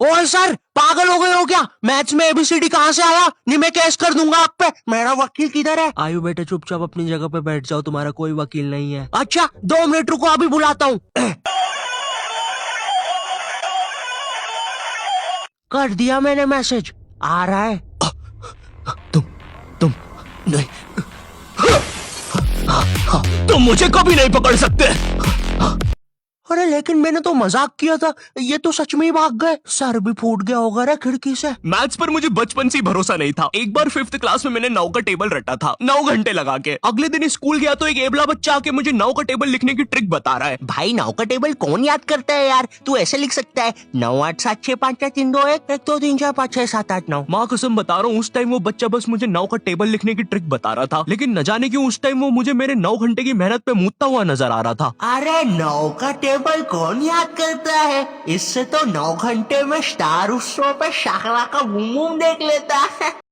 ओए सर, पागल हो गए हो क्या? मैथ्स में एबीसीडी कहाँ से आया? नहीं मैं केस कर दूंगा आप पे। मेरा वकील किधर है? आयु बेटे चुपचाप अपनी जगह पे बैठ जाओ, तुम्हारा कोई वकील नहीं है। अच्छा 2 मिनट रुको, अभी बुलाता हूँ। कर दिया मैंने मैसेज, आ रहा है। तुम नहीं, तुम मुझे कभी नहीं पकड़ सकते। अरे लेकिन मैंने तो मजाक किया था, ये तो सच में ही भाग गए। सर भी फूट गया होगा रे खिड़की से। मैथ्स पर मुझे बचपन से ही भरोसा नहीं था। एक बार 5th क्लास में मैंने 9 का टेबल रटा था, 9 घंटे लगा के। अगले दिन स्कूल गया तो एक एबला बच्चा आके मुझे 9 का टेबल लिखने की ट्रिक बता रहा है। भाई 9 का टेबल कौन याद करता है यार? तू ऐसे लिख सकता है 9 8 7 6 5 4 3 2 1 1 2 3 4 5 6 7 8 9। माँ कसम बता रहा हूँ, उस टाइम वो बच्चा बस मुझे 9 का टेबल लिखने की ट्रिक बता रहा था, लेकिन न जाने क्यों उस टाइम वो मुझे मेरे 9 घंटे की मेहनत पे मूतता हुआ नजर आ रहा था। अरे 9 का टेबल कौन याद करता है? इससे तो 9 घंटे में स्टार उत्सव पे शाकला का बूम बूम देख लेता है।